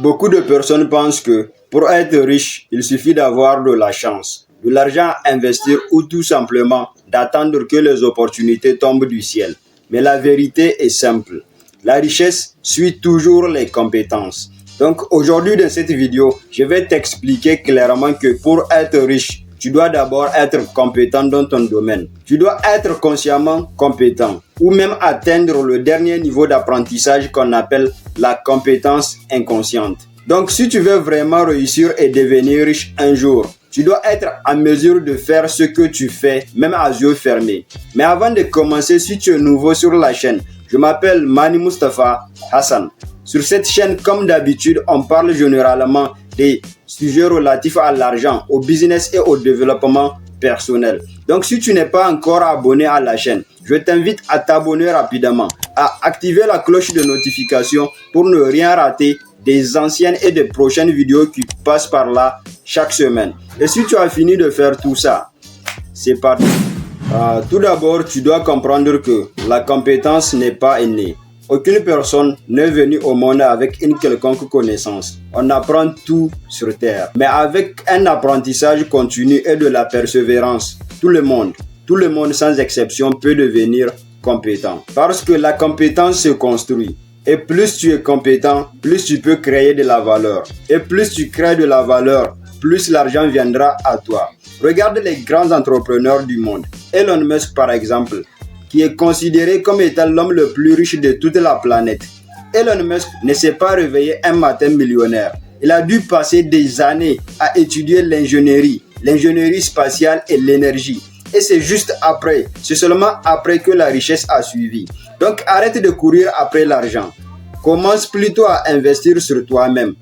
Beaucoup de personnes pensent que pour être riche, il suffit d'avoir de la chance, de l'argent à investir ou tout simplement d'attendre que les opportunités tombent du ciel. Mais la vérité est simple. La richesse suit toujours les compétences. Donc aujourd'hui dans cette vidéo, je vais t'expliquer clairement que pour être riche, tu dois d'abord être compétent dans ton domaine. Tu dois être consciemment compétent ou même atteindre le dernier niveau d'apprentissage qu'on appelle la compétence inconsciente. Donc si tu veux vraiment réussir et devenir riche un jour, tu dois être en mesure de faire ce que tu fais, même à yeux fermés. Mais avant de commencer, si tu es nouveau sur la chaîne, je m'appelle Mani Mustafa Hassan. Sur cette chaîne, comme d'habitude, on parle généralement des sujets relatifs à l'argent, au business et au développement personnel. Donc si tu n'es pas encore abonné à la chaîne, je t'invite à t'abonner rapidement, à activer la cloche de notification pour ne rien rater des anciennes et des prochaines vidéos qui passent par là chaque semaine. Et si tu as fini de faire tout ça, c'est parti. Tout d'abord, tu dois comprendre que la compétence n'est pas innée. Aucune personne n'est venue au monde avec une quelconque connaissance. On apprend tout sur Terre. Mais avec un apprentissage continu et de la persévérance, tout le monde sans exception peut devenir compétent. Parce que la compétence se construit. Et plus tu es compétent, plus tu peux créer de la valeur. Et plus tu crées de la valeur, plus l'argent viendra à toi. Regarde les grands entrepreneurs du monde. Elon Musk par exemple, qui est considéré comme étant l'homme le plus riche de toute la planète. Elon Musk ne s'est pas réveillé un matin millionnaire. Il a dû passer des années à étudier l'ingénierie spatiale et l'énergie. Et c'est seulement après que la richesse a suivi. Donc arrête de courir après l'argent. Commence plutôt à investir sur toi-même.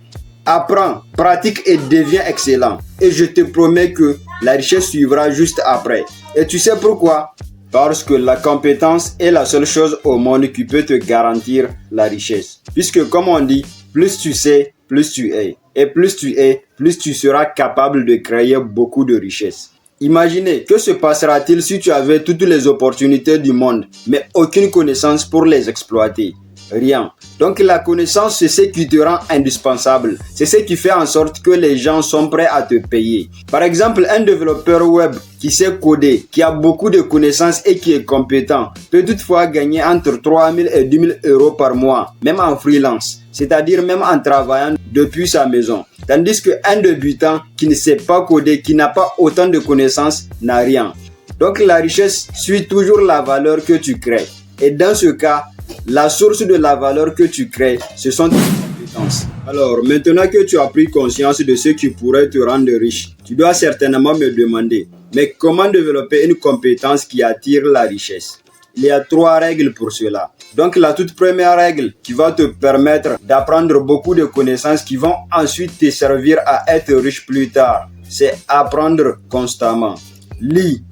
Apprends, pratique et deviens excellent. Et je te promets que la richesse suivra juste après. Et tu sais pourquoi? Parce que la compétence est la seule chose au monde qui peut te garantir la richesse. Puisque comme on dit, plus tu sais, plus tu es. Et plus tu es, plus tu seras capable de créer beaucoup de richesses. Imaginez, que se passera-t-il si tu avais toutes les opportunités du monde, mais aucune connaissance pour les exploiter? Rien. Donc la connaissance, c'est ce qui te rend indispensable. C'est ce qui fait en sorte que les gens sont prêts à te payer. Par exemple, un développeur web qui sait coder, qui a beaucoup de connaissances et qui est compétent, peut toutefois gagner entre 3 000 et 10 000 euros par mois, même en freelance, c'est-à-dire même en travaillant depuis sa maison. Tandis qu'un débutant qui ne sait pas coder, qui n'a pas autant de connaissances, n'a rien. Donc la richesse suit toujours la valeur que tu crées. Et dans ce cas, la source de la valeur que tu crées, ce sont tes compétences. Alors, maintenant que tu as pris conscience de ce qui pourrait te rendre riche, tu dois certainement me demander, mais comment développer une compétence qui attire la richesse? Il y a 3 règles pour cela. Donc, la toute première règle qui va te permettre d'apprendre beaucoup de connaissances qui vont ensuite te servir à être riche plus tard, c'est apprendre constamment. Lis,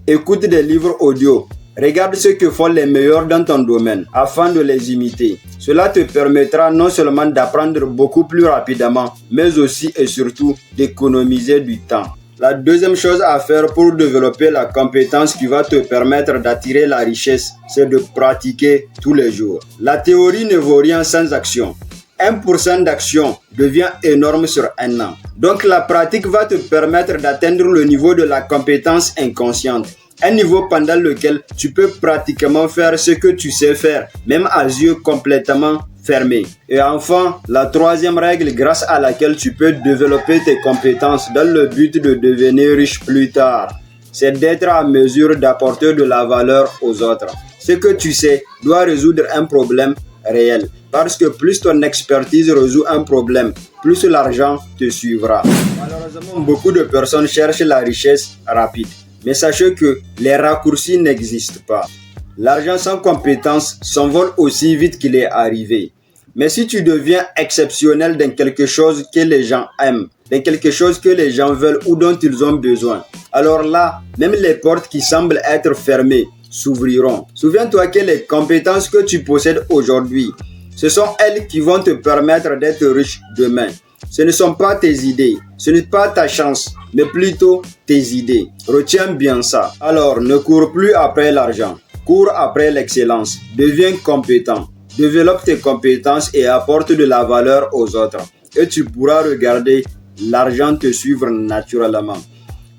écoute des livres audio. Regarde ce que font les meilleurs dans ton domaine afin de les imiter. Cela te permettra non seulement d'apprendre beaucoup plus rapidement, mais aussi et surtout d'économiser du temps. La deuxième chose à faire pour développer la compétence qui va te permettre d'attirer la richesse, c'est de pratiquer tous les jours. La théorie ne vaut rien sans action. 1% d'action devient énorme sur un an. Donc la pratique va te permettre d'atteindre le niveau de la compétence inconsciente. Un niveau pendant lequel tu peux pratiquement faire ce que tu sais faire, même à yeux complètement fermés. Et enfin, la troisième règle grâce à laquelle tu peux développer tes compétences dans le but de devenir riche plus tard, c'est d'être en mesure d'apporter de la valeur aux autres. Ce que tu sais doit résoudre un problème réel. Parce que plus ton expertise résout un problème, plus l'argent te suivra. Malheureusement, beaucoup de personnes cherchent la richesse rapide. Mais sachez que les raccourcis n'existent pas. L'argent sans compétence s'envole aussi vite qu'il est arrivé. Mais si tu deviens exceptionnel dans quelque chose que les gens aiment, dans quelque chose que les gens veulent ou dont ils ont besoin, alors là, même les portes qui semblent être fermées s'ouvriront. Souviens-toi que les compétences que tu possèdes aujourd'hui, ce sont elles qui vont te permettre d'être riche demain. Ce ne sont pas tes idées, ce n'est pas ta chance, mais plutôt tes idées. Retiens bien ça. Alors, ne cours plus après l'argent, cours après l'excellence. Deviens compétent, développe tes compétences et apporte de la valeur aux autres. et tu pourras regarder l'argent te suivre naturellement.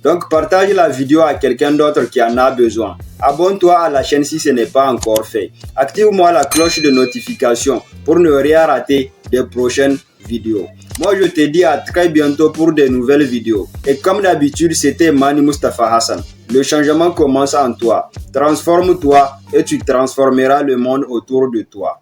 Donc partage la vidéo à quelqu'un d'autre qui en a besoin. Abonne-toi à la chaîne si ce n'est pas encore fait. Active-moi la cloche de notification pour ne rien rater des prochaines vidéos. Moi je te dis à très bientôt pour de nouvelles vidéos. Et comme d'habitude, c'était Mani Mustafa Hassan. Le changement commence en toi. Transforme-toi et tu transformeras le monde autour de toi.